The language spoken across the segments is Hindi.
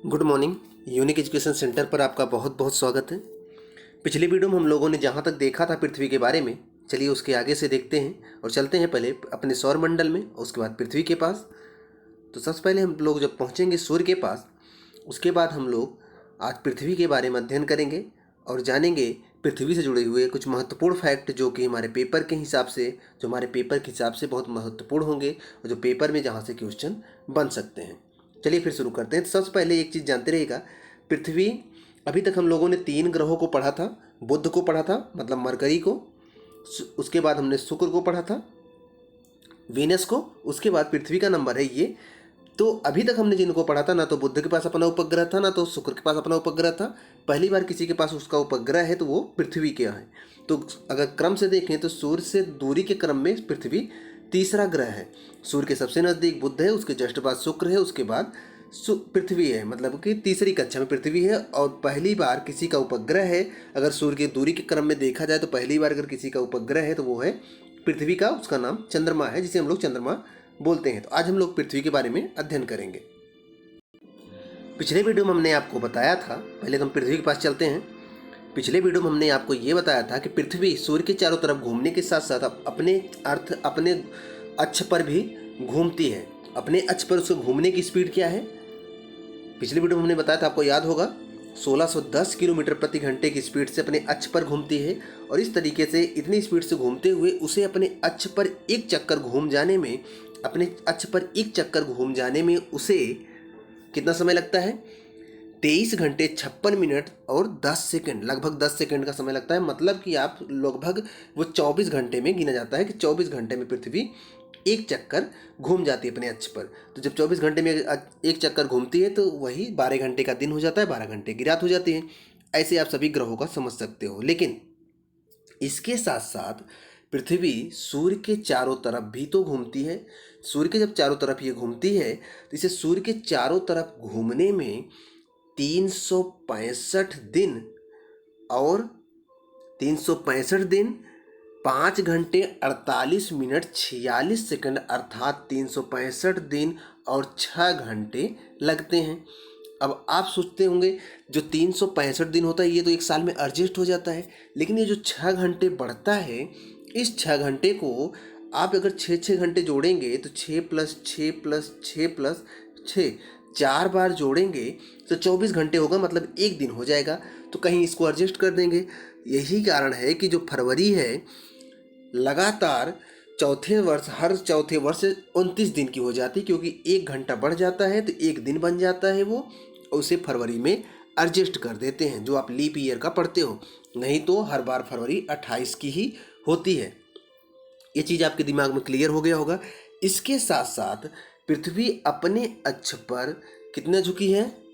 Good morning. Unique education centre पर आपका बहुत बहुत स्वागत है। पिछले वीडियो में हम लोगों ने जहाँ तक देखा था पृथ्वी के बारे में, चलिए उसके आगे से देखते हैं और चलते हैं पहले अपने सौरमंडल में, उसके बाद पृथ्वी के पास। तो सबसे पहले हम लोग जब पहुँचेंगे सूर्य के पास, उसके बाद हम लोग आज पृथ्वी के बारे में अध्ययन करेंगे और जानेंगे पृथ्वी से जुड़े हुए कुछ महत्वपूर्ण फैक्ट जो कि हमारे पेपर के हिसाब से बहुत महत्वपूर्ण होंगे और जो पेपर में जहाँ से क्वेश्चन बन सकते हैं। चलिए फिर शुरू करते हैं। तो सबसे पहले एक चीज़ जानते रहिएगा, पृथ्वी, अभी तक हम लोगों ने 3 ग्रहों को पढ़ा था। बुध को पढ़ा था, मतलब मरकरी को, उसके बाद हमने शुक्र को पढ़ा था, वीनस को, उसके बाद पृथ्वी का नंबर है ये। तो अभी तक हमने जिनको पढ़ा था, ना तो बुध के पास अपना उपग्रह था, ना तो शुक्र के पास अपना उपग्रह था। पहली बार किसी के पास उसका उपग्रह है तो वो पृथ्वी के है। तो अगर क्रम से देखें तो सूर्य से दूरी के क्रम में पृथ्वी तीसरा ग्रह है। सूर्य के सबसे नज़दीक बुध है, उसके जस्ट बाद शुक्र है, उसके बाद पृथ्वी है, मतलब कि तीसरी कक्षा में पृथ्वी है। और पहली बार किसी का उपग्रह है, अगर सूर्य की दूरी के क्रम में देखा जाए तो पहली बार अगर किसी का उपग्रह है तो वो है पृथ्वी का, उसका नाम चंद्रमा है, जिसे हम लोग चंद्रमा बोलते हैं। तो आज हम लोग पृथ्वी के बारे में अध्ययन करेंगे। पिछले वीडियो में हमने आपको बताया था, पहले तो हम पृथ्वी के पास चलते हैं। पिछले वीडियो में हमने आपको ये बताया था कि पृथ्वी सूर्य के चारों तरफ घूमने के साथ साथ अपने अक्ष पर भी घूमती है। अपने अक्ष पर उसको घूमने की स्पीड क्या है? पिछले वीडियो में हमने बताया था, आपको याद होगा, 1610 किलोमीटर प्रति घंटे की स्पीड से अपने अक्ष पर घूमती है। और इस तरीके से इतनी स्पीड से घूमते हुए उसे अपने अक्ष पर एक चक्कर घूम जाने में उसे कितना समय लगता है? 23 घंटे 56 मिनट और 10 सेकंड, लगभग 10 सेकंड का समय लगता है। मतलब कि आप लगभग वो 24 घंटे में गिना जाता है कि 24 घंटे में पृथ्वी एक चक्कर घूम जाती है अपने अक्ष पर। तो जब 24 घंटे में एक चक्कर घूमती है तो वही 12 घंटे का दिन हो जाता है, 12 घंटे की रात हो जाती है। ऐसे आप सभी ग्रहों का समझ सकते हो। लेकिन इसके साथ साथ पृथ्वी सूर्य के चारों तरफ भी तो घूमती है। सूर्य के जब चारों तरफ ये घूमती है तो इसे सूर्य के चारों तरफ घूमने में 365 दिन और 5 घंटे 48 मिनट 46 सेकंड, अर्थात 365 दिन और 6 घंटे लगते हैं। अब आप सोचते होंगे जो 365 दिन होता है ये तो एक साल में एडजस्ट हो जाता है, लेकिन ये जो 6 घंटे बढ़ता है, इस 6 घंटे को आप अगर 6 घंटे जोड़ेंगे तो 6 + 6 + 6 + 6 4 बार जोड़ेंगे तो 24 घंटे होगा, मतलब एक दिन हो जाएगा। तो कहीं इसको एडजस्ट कर देंगे। यही कारण है कि जो फरवरी है लगातार हर चौथे वर्ष 29 दिन की हो जाती है, क्योंकि 1 घंटा बढ़ जाता है तो एक दिन बन जाता है वो, और उसे फरवरी में एडजस्ट कर देते हैं, जो आप लीप ईयर का पढ़ते हो। नहीं तो हर बार फरवरी 28 की ही होती है। ये चीज़ आपके दिमाग में क्लियर हो गया होगा। इसके साथ साथ पृथ्वी अपने अक्ष पर कितना झुकी है?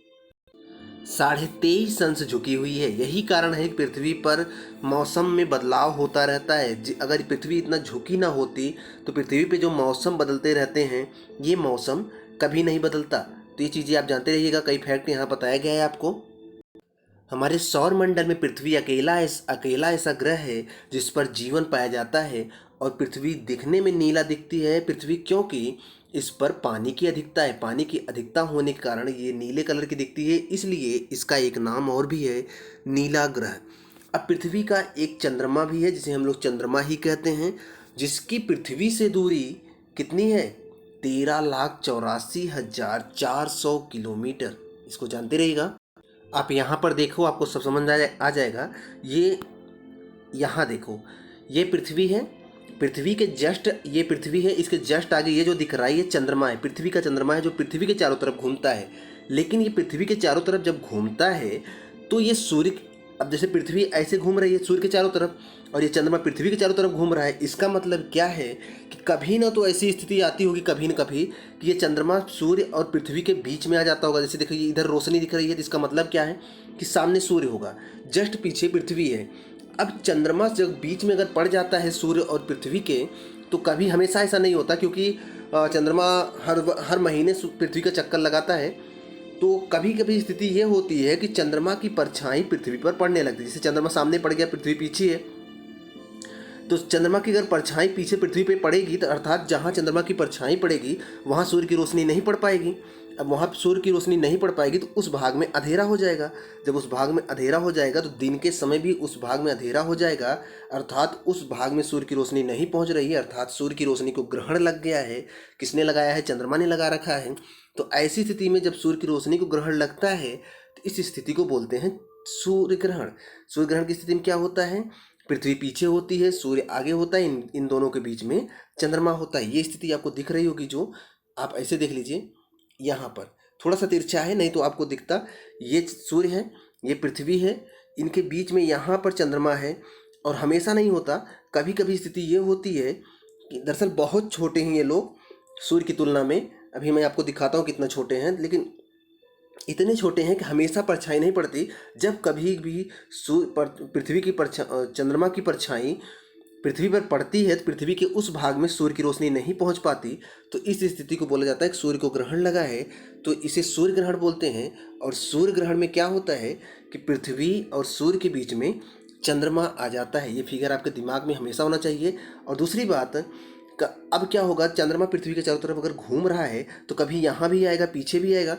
23.5 अंश झुकी हुई है। यही कारण है कि पृथ्वी पर मौसम में बदलाव होता रहता है। अगर पृथ्वी इतना झुकी ना होती तो पृथ्वी पे जो मौसम बदलते रहते हैं, ये मौसम कभी नहीं बदलता। तो ये चीज़ें आप जानते रहिएगा। कई फैक्ट यहाँ बताया गया है आपको। हमारे सौर मंडल में पृथ्वी अकेला ऐसा ग्रह है जिस पर जीवन पाया जाता है। और पृथ्वी दिखने में नीला दिखती है पृथ्वी, क्योंकि इस पर पानी की अधिकता है। पानी की अधिकता होने के कारण ये नीले कलर की दिखती है, इसलिए इसका एक नाम और भी है, नीला ग्रह। अब पृथ्वी का एक चंद्रमा भी है जिसे हम लोग चंद्रमा ही कहते हैं, जिसकी पृथ्वी से दूरी कितनी है? 13,84,400 किलोमीटर। इसको जानते रहिएगा। आप यहाँ पर देखो, आपको सब समझ आ जाएगा। ये यहाँ देखो, ये पृथ्वी है, ये पृथ्वी है, इसके जस्ट आगे ये जो दिख रहा है ये चंद्रमा है। पृथ्वी का चंद्रमा है जो पृथ्वी के चारों तरफ घूमता है। लेकिन ये पृथ्वी के चारों तरफ जब घूमता है तो ये सूर्य, अब जैसे पृथ्वी ऐसे घूम रही है सूर्य के चारों तरफ और ये चंद्रमा पृथ्वी के चारों तरफ घूम रहा है, इसका मतलब क्या है कि कभी ना तो ऐसी स्थिति आती होगी कभी न कभी कि ये चंद्रमा सूर्य और पृथ्वी के बीच में आ जाता होगा। जैसे देखिए इधर रोशनी दिख रही है, तो इसका मतलब क्या है कि सामने सूर्य होगा, जस्ट पीछे पृथ्वी है। अब चंद्रमा जब बीच में अगर पड़ जाता है सूर्य और पृथ्वी के, तो कभी हमेशा ऐसा नहीं होता, क्योंकि चंद्रमा हर महीने पृथ्वी का चक्कर लगाता है। तो कभी कभी स्थिति ये होती है कि चंद्रमा की परछाई पृथ्वी पर पड़ने लगती है। जैसे चंद्रमा सामने पड़ गया, पृथ्वी पीछे है, तो चंद्रमा की अगर परछाई पीछे पृथ्वी पे पड़ेगी तो अर्थात जहाँ चंद्रमा की परछाई पड़ेगी वहाँ सूर्य की रोशनी नहीं पड़ पाएगी। अब वहाँ सूर्य की रोशनी नहीं पड़ पाएगी तो उस भाग में अंधेरा हो जाएगा। जब उस भाग में अंधेरा हो जाएगा तो दिन के समय भी उस भाग में अंधेरा हो जाएगा, अर्थात उस भाग में सूर्य की रोशनी नहीं पहुँच रही है, अर्थात सूर्य की रोशनी को ग्रहण लग गया है। किसने लगाया है? चंद्रमा ने लगा रखा है। तो ऐसी स्थिति में जब सूर्य की रोशनी को ग्रहण लगता है तो इस स्थिति को बोलते हैं सूर्य ग्रहण। सूर्य ग्रहण की स्थिति में क्या होता है? पृथ्वी पीछे होती है, सूर्य आगे होता है, इन दोनों के बीच में चंद्रमा होता है। ये स्थिति आपको दिख रही होगी, जो आप ऐसे देख लीजिए, यहाँ पर थोड़ा सा तिरछा है, नहीं तो आपको दिखता। ये सूर्य है, ये पृथ्वी है, इनके बीच में यहाँ पर चंद्रमा है। और हमेशा नहीं होता, कभी कभी स्थिति ये होती है कि दरअसल बहुत छोटे हैं ये लोग सूर्य की तुलना में। अभी मैं आपको दिखाता हूँ कितना छोटे हैं, लेकिन इतने छोटे हैं कि हमेशा परछाई नहीं पड़ती। जब कभी भी पृथ्वी की चंद्रमा की परछाई पृथ्वी पर पड़ती है तो पृथ्वी के उस भाग में सूर्य की रोशनी नहीं पहुंच पाती। तो इस स्थिति को बोला जाता है कि सूर्य को ग्रहण लगा है, तो इसे सूर्य ग्रहण बोलते हैं। और सूर्य ग्रहण में क्या होता है कि पृथ्वी और सूर्य के बीच में चंद्रमा आ जाता है। ये फिगर आपके दिमाग में हमेशा होना चाहिए। और दूसरी बात, अब क्या होगा, चंद्रमा पृथ्वी के चारों तरफ अगर घूम रहा है तो कभी यहाँ भी आएगा, पीछे भी आएगा।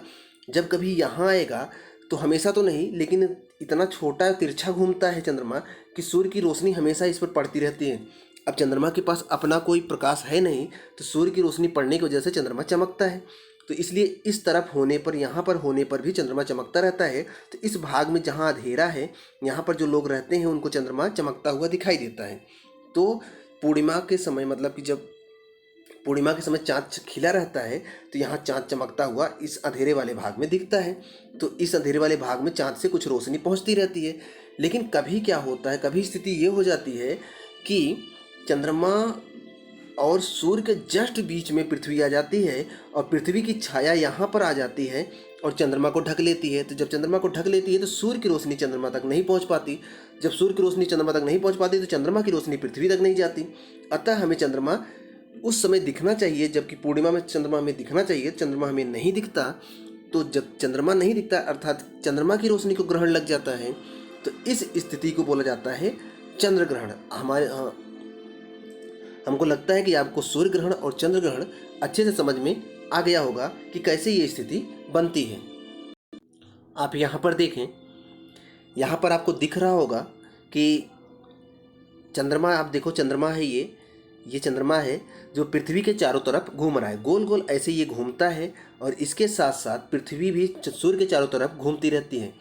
जब कभी यहाँ आएगा तो हमेशा तो नहीं, लेकिन इतना छोटा तिरछा घूमता है चंद्रमा कि सूर्य की रोशनी हमेशा इस पर पड़ती रहती है। अब चंद्रमा के पास अपना कोई प्रकाश है नहीं, तो सूर्य की रोशनी पड़ने की वजह से चंद्रमा चमकता है। तो इसलिए इस तरफ होने पर, यहाँ पर होने पर भी चंद्रमा चमकता रहता है। तो इस भाग में जहाँ अंधेरा है, यहाँ पर जो लोग रहते हैं उनको चंद्रमा चमकता हुआ दिखाई देता है। तो पूर्णिमा के समय, मतलब कि जब पूर्णिमा के समय चाँद खिला रहता है तो यहाँ चाँद चमकता हुआ इस अंधेरे वाले भाग में दिखता है। तो इस अंधेरे वाले भाग में चाँद से कुछ रोशनी पहुँचती रहती है। लेकिन कभी क्या होता है, कभी स्थिति ये हो जाती है कि चंद्रमा और सूर्य के जस्ट बीच में पृथ्वी आ जाती है और पृथ्वी की छाया यहाँ पर आ जाती है और चंद्रमा को ढक लेती है। तो जब चंद्रमा को ढक लेती है तो सूर्य की रोशनी चंद्रमा तक नहीं पहुँच पाती। जब सूर्य की रोशनी चंद्रमा तक नहीं पहुँच पाती तो चंद्रमा की रोशनी पृथ्वी तक नहीं जाती। अतः हमें चंद्रमा उस समय दिखना चाहिए, जबकि पूर्णिमा में चंद्रमा हमें दिखना चाहिए। चंद्रमा हमें नहीं दिखता, तो जब चंद्रमा नहीं दिखता अर्थात चंद्रमा की रोशनी को ग्रहण लग जाता है, तो इस स्थिति को बोला जाता है चंद्र ग्रहण। हमको लगता है कि आपको सूर्य ग्रहण और चंद्र ग्रहण अच्छे से समझ में आ गया होगा कि कैसे ये स्थिति बनती है। आप यहाँ पर देखें, यहाँ पर आपको दिख रहा होगा कि चंद्रमा, आप देखो चंद्रमा है, ये चंद्रमा है जो पृथ्वी के चारों तरफ घूम रहा है, गोल गोल ऐसे ये घूमता है। और इसके साथ साथ पृथ्वी भी सूर्य के चारों तरफ घूमती रहती है।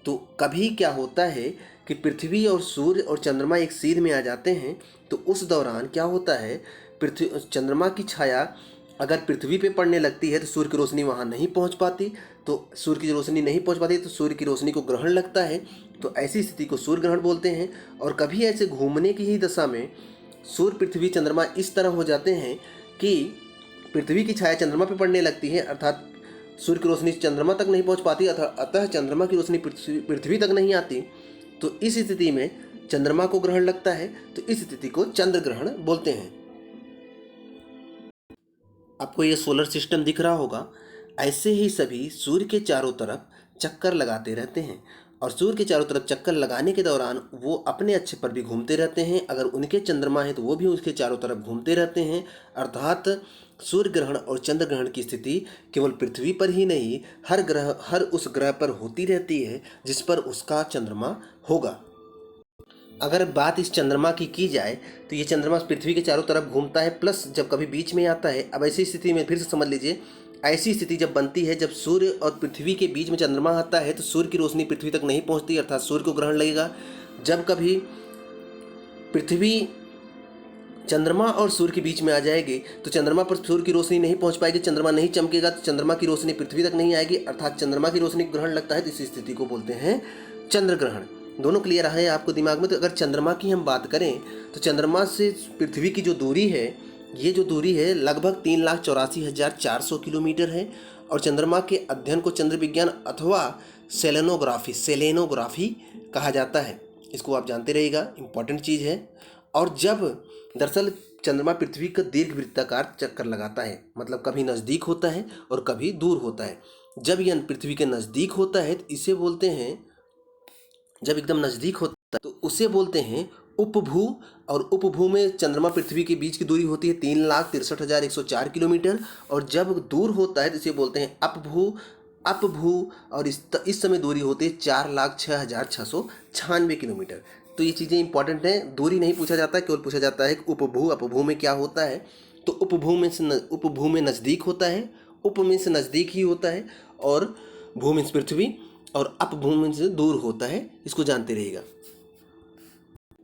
तो कभी क्या होता है कि पृथ्वी और सूर्य और चंद्रमा एक सीध में आ जाते हैं, तो उस दौरान क्या होता है, चंद्रमा की छाया अगर पृथ्वी पे पड़ने लगती है तो सूर्य की रोशनी वहाँ नहीं पहुँच पाती। तो सूर्य की रोशनी नहीं पहुँच पाती तो सूर्य की रोशनी को ग्रहण लगता है। तो ऐसी स्थिति को सूर्य ग्रहण बोलते हैं। और कभी ऐसे घूमने की ही दशा में सूर्य पृथ्वी चंद्रमा इस तरह हो जाते हैं कि पृथ्वी की छाया चंद्रमा पर पड़ने लगती है, अर्थात सूर्य की रोशनी चंद्रमा तक नहीं पहुंच पाती, अतः चंद्रमा की रोशनी पृथ्वी तक नहीं आती। तो इस स्थिति में चंद्रमा को ग्रहण लगता है, तो इस स्थिति को चंद्र ग्रहण बोलते हैं। आपको ये सोलर सिस्टम दिख रहा होगा, ऐसे ही सभी सूर्य के चारों तरफ चक्कर लगाते रहते हैं। और सूर्य के चारों तरफ चक्कर लगाने के दौरान वो अपने अक्ष पर भी घूमते रहते हैं। अगर उनके चंद्रमा है तो वो भी उसके चारों तरफ घूमते रहते हैं। अर्थात सूर्य ग्रहण और चंद्र ग्रहण की स्थिति केवल पृथ्वी पर ही नहीं, हर उस ग्रह पर होती रहती है जिस पर उसका चंद्रमा होगा। अगर बात इस चंद्रमा की जाए तो ये चंद्रमा पृथ्वी के चारों तरफ घूमता है, प्लस जब कभी बीच में आता है। अब ऐसी स्थिति में फिर से समझ लीजिए, ऐसी स्थिति जब बनती है जब सूर्य और पृथ्वी के बीच में चंद्रमा आता है तो सूर्य की रोशनी पृथ्वी तक नहीं पहुंचती, अर्थात सूर्य को ग्रहण लगेगा। जब कभी पृथ्वी चंद्रमा और सूर्य के बीच में आ जाएगी तो चंद्रमा पर सूर्य की रोशनी नहीं पहुंच पाएगी, चंद्रमा नहीं चमकेगा, तो चंद्रमा की रोशनी पृथ्वी तक नहीं आएगी, अर्थात चंद्रमा की रोशनी ग्रहण लगता है। तो इस स्थिति को बोलते हैं चंद्र ग्रहण। दोनों क्लियर है आपको दिमाग में? तो अगर चंद्रमा की हम बात करें तो चंद्रमा से पृथ्वी की जो दूरी है, ये जो दूरी है लगभग 3,84,400 किलोमीटर है। और चंद्रमा के अध्ययन को चंद्र विज्ञान अथवा सेलेनोग्राफी कहा जाता है। इसको आप जानते रहिएगा, इम्पॉर्टेंट चीज़ है। और जब दरअसल चंद्रमा पृथ्वी का दीर्घ वृत्ताकार चक्कर लगाता है, मतलब कभी नज़दीक होता है और कभी दूर होता है। जब यह पृथ्वी के नज़दीक होता है तो इसे बोलते हैं, जब एकदम नज़दीक होता है तो उसे बोलते हैं उपभू, और उपभू में चंद्रमा पृथ्वी के बीच की दूरी होती है 3,63,104 किलोमीटर। और जब दूर होता है तो इसे बोलते हैं अपभू। अपभू और इस समय दूरी होती है 4,06,696 किलोमीटर। तो ये चीज़ें इंपॉर्टेंट हैं। दूरी नहीं पूछा जाता, केवल पूछा जाता है कि उपभू अपभू में क्या होता है। तो उपभू में नज़दीक होता है, उप में से नज़दीक ही होता है, और भू में पृथ्वी, और अपभू में से दूर होता है। इसको जानते रहिएगा।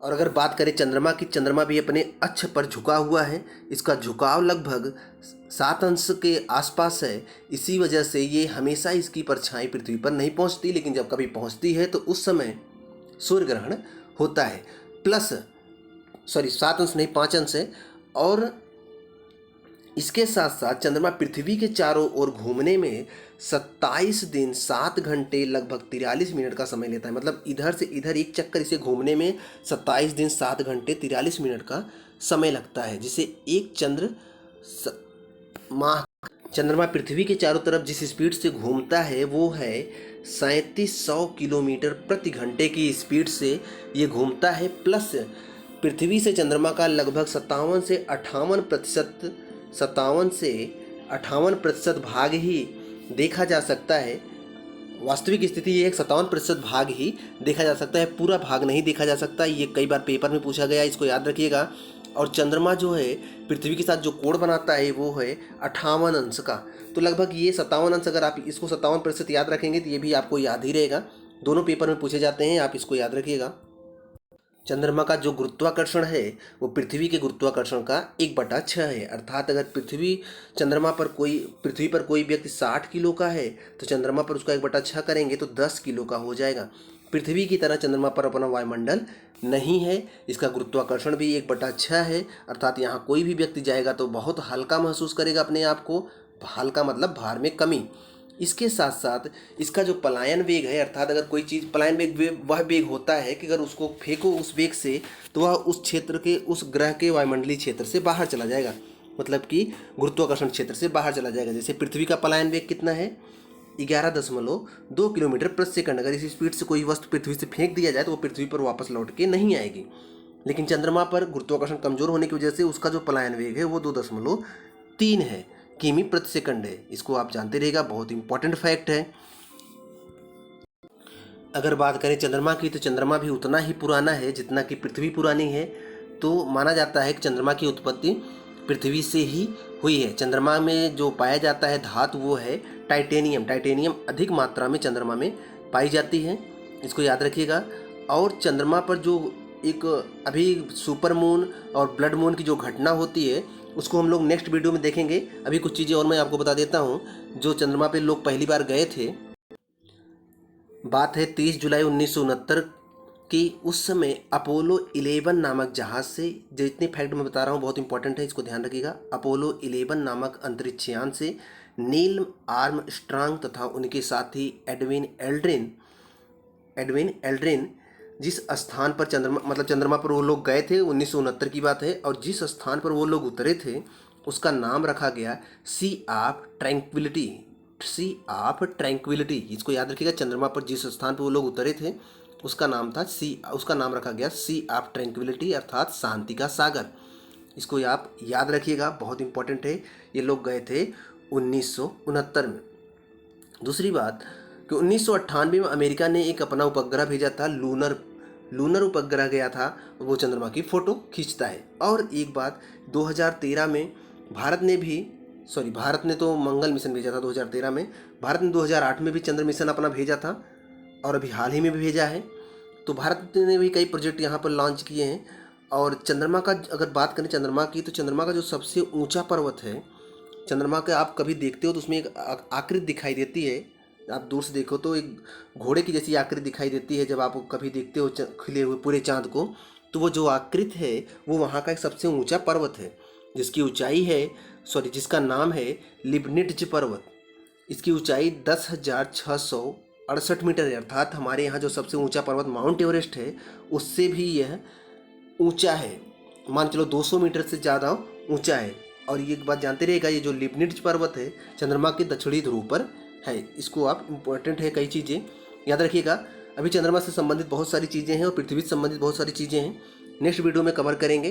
और अगर बात करें चंद्रमा की, चंद्रमा भी अपने अक्ष पर झुका हुआ है। इसका झुकाव लगभग 7 अंश के आसपास है। इसी वजह से ये हमेशा इसकी परछाई पृथ्वी पर नहीं पहुंचती, लेकिन जब कभी पहुंचती है तो उस समय सूर्य ग्रहण होता है। 7 अंश नहीं, 5 अंश है। और इसके साथ साथ चंद्रमा पृथ्वी के चारों ओर घूमने में 27 दिन 7 घंटे लगभग 43 मिनट का समय लेता है। मतलब इधर से इधर एक चक्कर इसे घूमने में 27 दिन 7 घंटे 43 मिनट का समय लगता है, जिसे एक माह। चंद्रमा पृथ्वी के चारों तरफ जिस स्पीड से घूमता है वो है 3700 किलोमीटर प्रति घंटे की स्पीड से ये घूमता है। प्लस पृथ्वी से चंद्रमा का लगभग 57 से 58% भाग ही देखा जा सकता है। वास्तविक स्थिति ये है 57% भाग ही देखा जा सकता है, पूरा भाग नहीं देखा जा सकता। ये कई बार पेपर में पूछा गया, इसको याद रखिएगा। और चंद्रमा जो है पृथ्वी के साथ जो कोण बनाता है वो है 58 अंश का। तो लगभग ये 57 अंश, अगर आप इसको 57% याद रखेंगे तो ये भी आपको याद ही रहेगा। दोनों पेपर में पूछे जाते हैं, आप इसको याद रखिएगा। चंद्रमा का जो गुरुत्वाकर्षण है वो पृथ्वी के गुरुत्वाकर्षण का 1/6 है। अर्थात अगर पृथ्वी पर कोई व्यक्ति 60 किलो का है तो चंद्रमा पर उसका 1/6 करेंगे तो 10 किलो का हो जाएगा। पृथ्वी की तरह चंद्रमा पर अपना वायुमंडल नहीं है, इसका गुरुत्वाकर्षण भी 1/6 है। अर्थात यहाँ कोई भी व्यक्ति जाएगा तो बहुत हल्का महसूस करेगा अपने आप को। हल्का मतलब भार में कमी। इसके साथ साथ इसका जो पलायन वेग है, अर्थात अगर कोई चीज़ पलायन वेग वह वेग होता है कि अगर उसको फेंको उस वेग से तो वह उस क्षेत्र के, उस ग्रह के वायुमंडलीय क्षेत्र से बाहर चला जाएगा, मतलब कि गुरुत्वाकर्षण क्षेत्र से बाहर चला जाएगा। जैसे पृथ्वी का पलायन वेग कितना है, 11.2 किलोमीटर प्रति सेकंड। अगर इसी स्पीड से कोई वस्तु पृथ्वी से फेंक दिया जाए तो वो पृथ्वी पर वापस लौट के नहीं आएगी। लेकिन चंद्रमा पर गुरुत्वाकर्षण कमजोर होने की वजह से उसका जो पलायन वेग है वो 2.3 है किमी प्रति सेकंड है। इसको आप जानते रहिएगा, बहुत इंपॉर्टेंट फैक्ट है। अगर बात करें चंद्रमा की तो चंद्रमा भी उतना ही पुराना है जितना कि पृथ्वी पुरानी है। तो माना जाता है कि चंद्रमा की उत्पत्ति पृथ्वी से ही हुई है। चंद्रमा में जो पाया जाता है धातु वो है टाइटेनियम। टाइटेनियम अधिक मात्रा में चंद्रमा में पाई जाती है, इसको याद रखिएगा। और चंद्रमा पर जो एक अभी सुपर मून और ब्लड मून की जो घटना होती है उसको हम लोग नेक्स्ट वीडियो में देखेंगे। अभी कुछ चीज़ें और मैं आपको बता देता हूँ। जो चंद्रमा पे लोग पहली बार गए थे, बात है 30 जुलाई 1969 की। उस समय अपोलो 11 नामक जहाज़ से, जितने फैक्ट मैं बता रहा हूँ बहुत इंपॉर्टेंट है, इसको ध्यान रखिएगा। अपोलो 11 नामक अंतरिक्षयान से नील आर्मस्ट्रांग तथा उनके साथी एडविन एल्ड्रिन जिस स्थान पर चंद्रमा पर वो लोग गए थे, 1969 की बात है। और जिस स्थान पर वो लोग उतरे थे उसका नाम रखा गया सी ऑफ ट्रैंक्विलिटी। इसको याद रखिएगा। चंद्रमा पर जिस स्थान पर वो लोग उतरे थे उसका नाम रखा गया सी ऑफ ट्रैंक्विलिटी, अर्थात शांति का सागर। इसको आप याद रखिएगा, बहुत इंपॉर्टेंट है। ये लोग गए थे 1969 में। दूसरी बात कि 1998 में अमेरिका ने एक अपना उपग्रह भेजा था, लूनर उपग्रह गया था, वो चंद्रमा की फ़ोटो खींचता है। और एक बात 2013 में भारत ने तो मंगल मिशन भेजा था 2013 में। भारत ने 2008 में भी चंद्र मिशन अपना भेजा था और अभी हाल ही में भी भेजा है। तो भारत ने भी कई प्रोजेक्ट यहाँ पर लॉन्च किए हैं। और चंद्रमा का अगर बात करें चंद्रमा की, तो चंद्रमा का जो सबसे ऊंचा पर्वत है, चंद्रमा का आप कभी देखते हो तो उसमें एक आकृति दिखाई देती है। आप दूर से देखो तो एक घोड़े की जैसी आकृति दिखाई देती है। जब आप कभी देखते हो खिले हुए पूरे चांद को, तो वो जो आकृति है वो वहाँ का एक सबसे ऊंचा पर्वत है, जिसका नाम है लिबनिट्ज पर्वत। इसकी ऊंचाई 10,668 मीटर है। अर्थात हमारे यहाँ जो सबसे ऊंचा पर्वत माउंट एवरेस्ट है उससे भी यह ऊंचा है। मान चलो 200 मीटर से ज़्यादा ऊंचा है। और ये एक बात जानते रहिएगा, ये जो लिबनिट्ज पर्वत है चंद्रमा के दक्षिणी ध्रुव पर है। इसको आप इम्पोर्टेंट है, कई चीज़ें याद रखिएगा। अभी चंद्रमा से संबंधित बहुत सारी चीज़ें हैं और पृथ्वी से संबंधित बहुत सारी चीज़ें हैं। नेक्स्ट वीडियो में कवर करेंगे।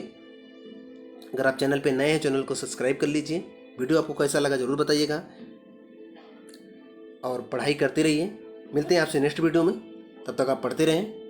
अगर आप चैनल पे नए हैं, चैनल को सब्सक्राइब कर लीजिए। वीडियो आपको कैसा लगा ज़रूर बताइएगा और पढ़ाई करते रहिए। मिलते हैं आपसे नेक्स्ट वीडियो में, तब तक आप पढ़ते रहें।